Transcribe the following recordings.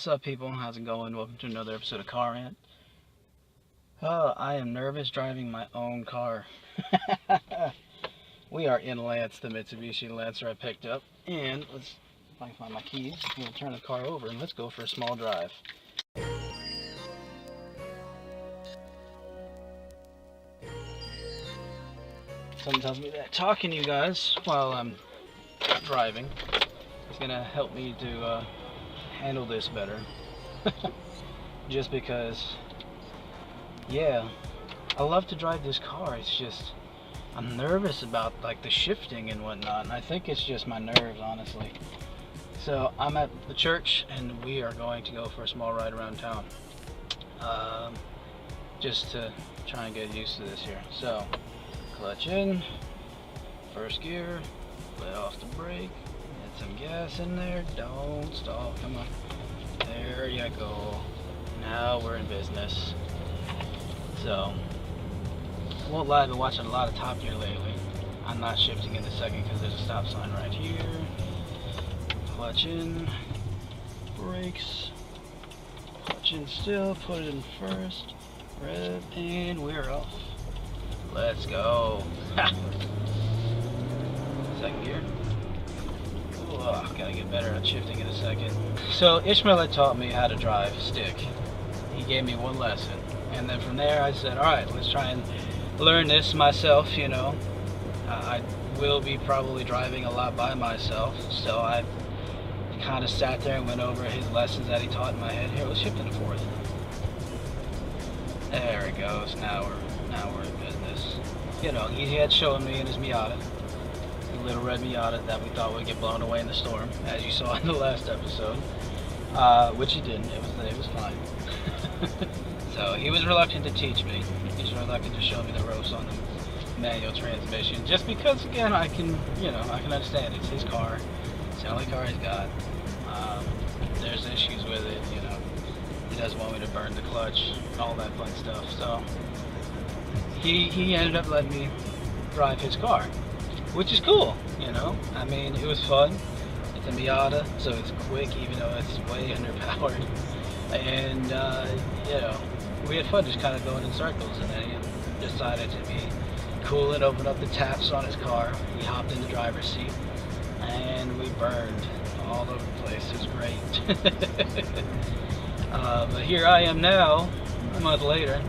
What's up, people? How's it going? Welcome to another episode of Car Rant. I am nervous driving my own car. We are in Lance, the Mitsubishi Lancer I picked up, and let's, if I can find my keys, I'm gonna turn the car over and let's go for a small drive. Someone tells me that talking to you guys while I'm driving is gonna help me to handle this better. Just because, yeah, I love to drive this car. It's just I'm nervous about like the shifting and whatnot, and I think it's just my nerves, honestly. So I'm at the church, and we are going to go for a small ride around town, just to try and get used to this here. So clutch in, first gear, let off the brake, get some gas in there, don't stall, come on. There you go. Now we're in business. So, I won't lie, I've been watching a lot of Top Gear lately. I'm not shifting in a second because there's a stop sign right here. Clutch in, brakes, clutch in still, put it in first, rev, and we're off. Let's go. Second gear. Oh, gotta get better at shifting in a second. So Ishmael had taught me how to drive stick. He gave me one lesson, and then from there I said, all right, let's try and learn this myself. You know, I will be probably driving a lot by myself, so I kind of sat there and went over his lessons that he taught in my head. Here, let's shift in the fourth. There it goes. Now we're in business. You know, he had shown me in his Miata, the little red Miata that we thought would get blown away in the storm, as you saw in the last episode, which he didn't. It was fine. So he was reluctant to teach me. He's reluctant to show me the ropes on the manual transmission, just because, again, I can understand it's his car. It's the only car he's got. There's issues with it, you know. He doesn't want me to burn the clutch, all that fun stuff. So he ended up letting me drive his car, which is cool, you know. I mean, it was fun. It's a Miata, so it's quick, even though it's way underpowered. And you know, we had fun just kind of going in circles, and then he decided to be cool and open up the taps on his car. He hopped in the driver's seat, and we burned all over the place. It was great. But here I am now, a month later,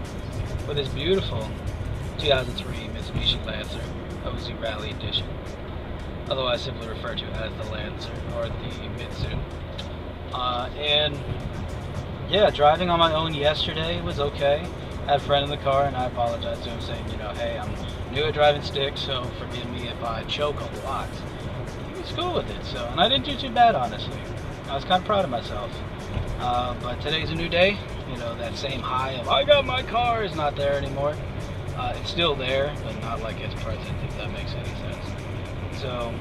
with this beautiful 2003 Mitsubishi Lancer OZ Rally Edition, otherwise simply referred to as the Lancer or the Mitsu. And yeah, driving on my own yesterday was okay. I had a friend in the car, and I apologized to him, saying, you know, hey, I'm new at driving stick, so forgive me if I choke a lot. He was cool with it, so, and I didn't do too bad, honestly. I was kind of proud of myself. But today's a new day. You know, that same high of I got my car is not there anymore. It's still there, but not like it's present, if that makes any sense. So,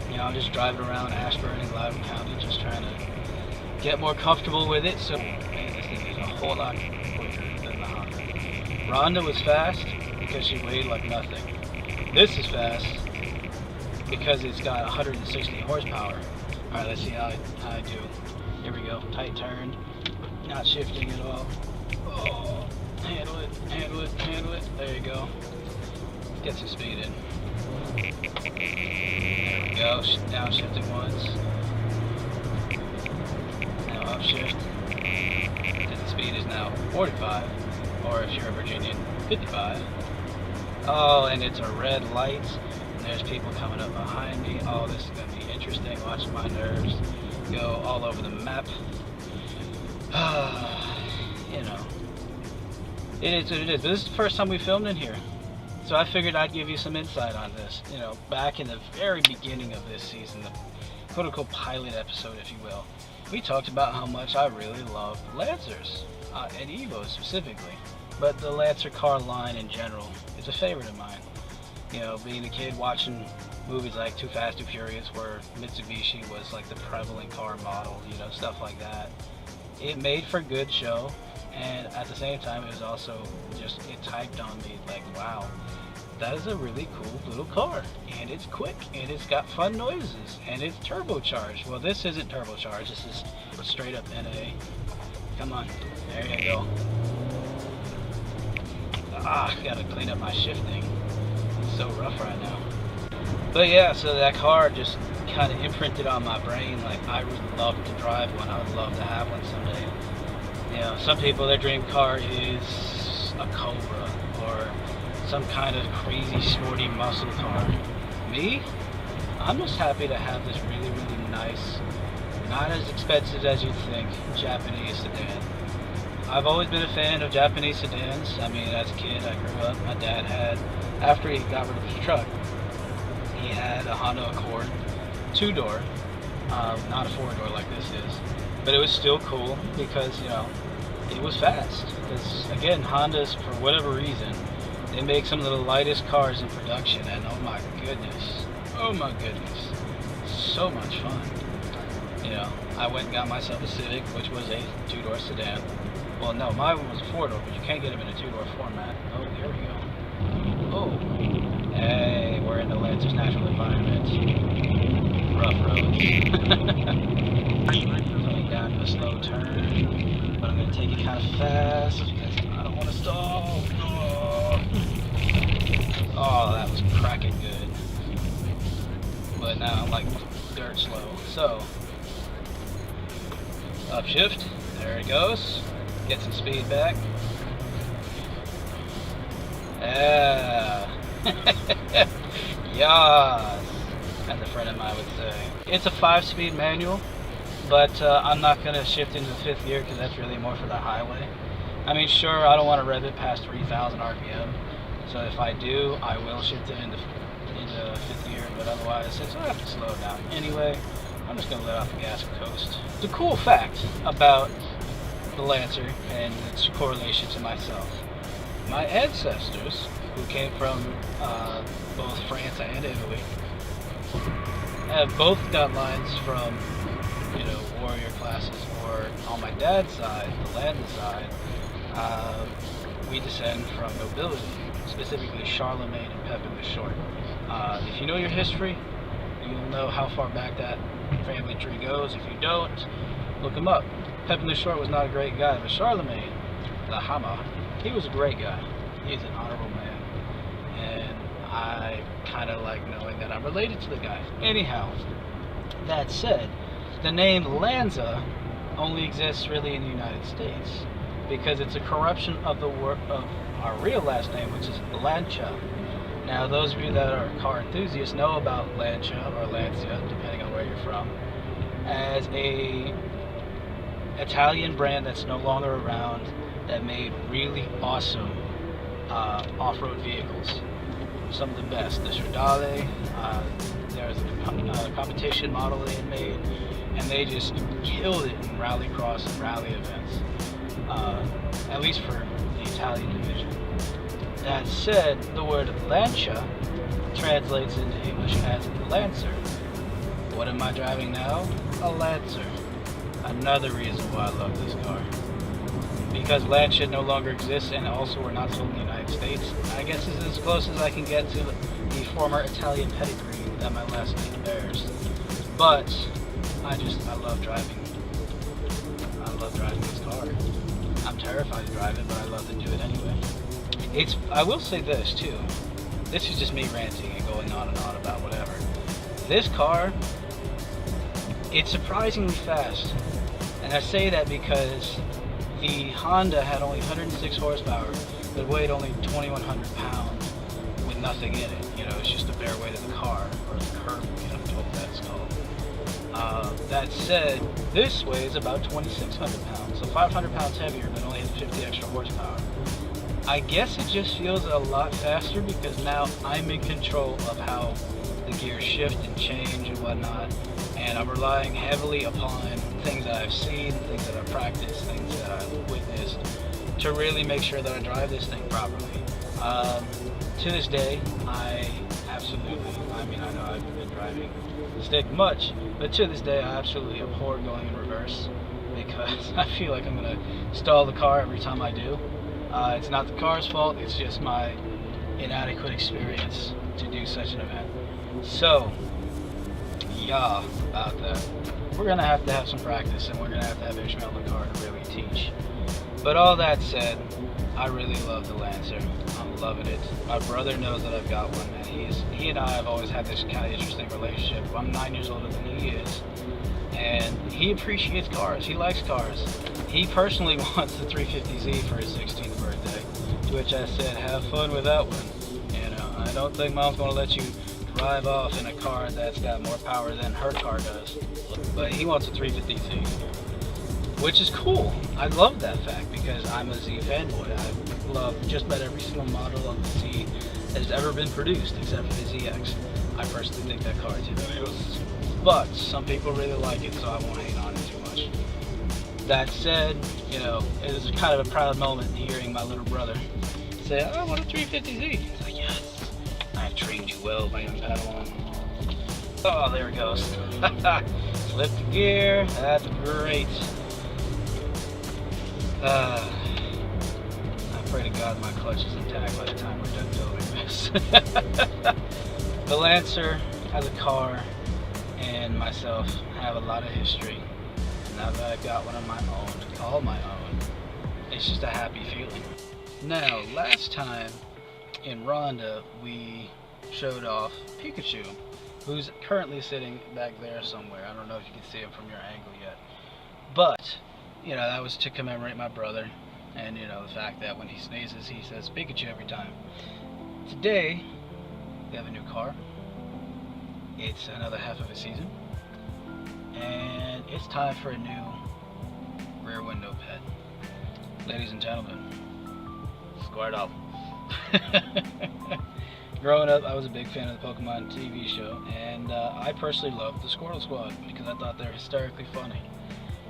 you know, I'm just driving around Ashburn and Loudoun County, just trying to get more comfortable with it. So, man, this thing is a whole lot quicker than the Honda. Rhonda was fast because she weighed like nothing. This is fast because it's got 160 horsepower. All right, let's see how I do. Here we go. Tight turn. Not shifting at all. Oh, handle it, handle it, handle it. There you go. Get some speed in. There we go. Downshifting once. Now upshift. And the speed is now 45. Or if you're a Virginian, 55. Oh, and it's a red light. And there's people coming up behind me. Oh, this is going to be interesting. Watching my nerves go all over the map. You know, it is what it is. But this is the first time we filmed in here, so I figured I'd give you some insight on this. You know, back in the very beginning of this season, the quote-unquote pilot episode, if you will, we talked about how much I really love Lancers, and Evos specifically, but the Lancer car line in general is a favorite of mine. You know, being a kid watching movies like Too Fast, Too Furious, where Mitsubishi was like the prevalent car model, you know, stuff like that. It made for a good show, and at the same time, it was also just, it typed on me like, wow, that is a really cool little car, and it's quick, and it's got fun noises, and it's turbocharged. Well, this isn't turbocharged, this is straight up NA. Come on, there you go. Gotta clean up my shifting. It's so rough right now. But yeah, so that car just kind of imprinted on my brain, like I would love to drive one, I would love to have one someday. You know, some people, their dream car is a Cobra, or some kind of crazy sporty muscle car. Me, I'm just happy to have this really, really nice, not as expensive as you'd think, Japanese sedan. I've always been a fan of Japanese sedans. I mean, as a kid, I grew up, my dad had, after he got rid of his truck, he had a Honda Accord, 2-door, not a 4-door like this is, but it was still cool because, you know, it was fast. Because, again, Hondas, for whatever reason, they make some of the lightest cars in production, and oh my goodness, so much fun. You know, I went and got myself a Civic, which was a 2-door sedan. Well, no, mine was a 4-door, but you can't get them in a 2-door format. Oh, here we go. Oh, hey, we're in the Lanza's natural environment. Rough roads. Going down to a slow turn, but I'm going to take it kind of fast because I don't want to stall. Oh, that was cracking good. But now I'm like dirt slow. So, upshift, there it goes. Get some speed back. Yeah. Yas, as a friend of mine would say. It's a 5-speed manual, but I'm not going to shift into the 5th gear because that's really more for the highway. I mean, sure, I don't want to rev it past 3,000 RPM, so if I do, I will shift it into 5th gear, but otherwise, since I have to slow it down anyway, I'm just going to let off the gas and coast. The cool fact about the Lancer and its correlation to myself. My ancestors, who came from both France and Italy, have both got lines from, you know, warrior classes, or on my dad's side, the Lanza side, we descend from nobility, specifically Charlemagne and Pepin the Short. If you know your history, you'll know how far back that family tree goes. If you don't, look him up. Pepin the Short was not a great guy, but Charlemagne, the Hama, he was a great guy. He's an honorable man, and I kind of like knowing that I'm related to the guy. Anyhow, that said, the name Lanza only exists really in the United States because it's a corruption of the of our real last name, which is Lanza. Now, those of you that are car enthusiasts know about Lanza or Lancia, depending on where you're from, as a Italian brand that's no longer around that made really awesome off-road vehicles. Some of the best. The Stradale, there was a competition model they had made, and they just killed it in rallycross and rally events, at least for the Italian division. That said, the word Lancia translates into English as Lancer. What am I driving now? A Lancer. Another reason why I love this car. Because Lancia no longer exists, and also we're not sold in the United States. I guess this is as close as I can get to the former Italian pedigree that my last name bears. But I love driving. I love driving this car. I'm terrified to drive it, but I love to do it anyway. I will say this too. This is just me ranting and going on and on about whatever. This car, it's surprisingly fast. And I say that because the Honda had only 106 horsepower, but weighed only 2,100 pounds with nothing in it. You know, it's just the bare weight of the car, or the curb, you know, what that's called. That said, this weighs about 2,600 pounds, so 500 pounds heavier, but only has 50 extra horsepower. I guess it just feels a lot faster because now I'm in control of how the gears shift and change and whatnot, and I'm relying heavily upon things that I've seen, things that I've practiced, things that I've witnessed to really make sure that I drive this thing properly. To this day, I know I've been driving stick much, but to this day I absolutely abhor going in reverse because I feel like I'm going to stall the car every time I do. It's not the car's fault, it's just my inadequate experience to do such an event. So, yeah, about that. We're going to have some practice, and we're going to have Ishmael in the car to really teach. But all that said, I really love the Lancer. I'm loving it. My brother knows that I've got one, and he and I have always had this kind of interesting relationship. I'm 9 years older than he is, and he appreciates cars. He likes cars. He personally wants the 350Z for his 16th birthday, to which I said, have fun with that one. You know, I don't think Mom's going to let you drive off in a car that's got more power than her car does. But he wants a 350Z, which is cool. I love that fact because I'm a Z fanboy. I love just about every single model of the Z that has ever been produced, except for the ZX. I personally think that car is hilarious. But some people really like it, so I won't hate on it too much. That said, you know, it is kind of a proud moment hearing my little brother say, "I want a 350Z." He's like, "Yes, I've trained you well, my young Padawan." Oh, there it goes. Flip the gear. That's great. I pray to God my clutch is intact by the time we're done building this. The Lancer as a car and myself have a lot of history. Now that I've got one of my own, to call my own, it's just a happy feeling. Now, last time in Rhonda, we showed off Pikachu, who's currently sitting back there somewhere. I don't know if you can see him from your angle yet. But, you know, that was to commemorate my brother, and, you know, the fact that when he sneezes, he says Pikachu every time. Today, we have a new car. It's another half of a season, and it's time for a new rear window pet. Ladies and gentlemen, Squirtle. Growing up, I was a big fan of the Pokemon TV show, and I personally loved the Squirtle Squad because I thought they're hysterically funny.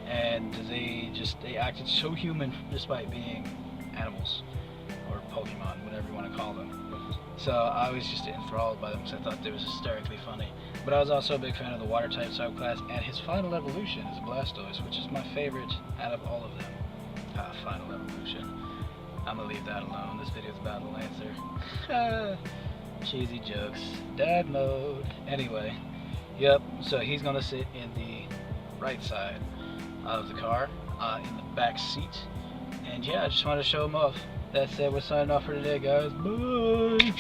And they acted so human despite being animals, or Pokemon, whatever you want to call them. So I was just enthralled by them because I thought they was hysterically funny. But I was also a big fan of the water type subclass, and his final evolution is a Blastoise, which is my favorite out of all of them. Final evolution. I'm gonna leave that alone. This video's about the Lancer. Cheesy jokes. Dad mode. Anyway, yep, so he's gonna sit in the right side of the car, in the back seat. And yeah, I just wanted to show him off. That's it, we're signing off for today, guys. Bye!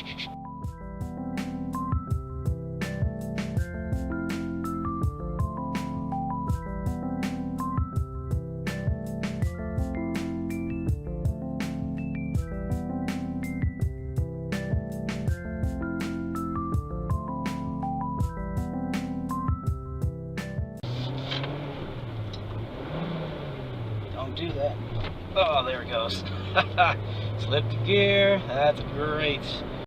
Don't do that. Oh, there it goes. Slip the gear. That's great.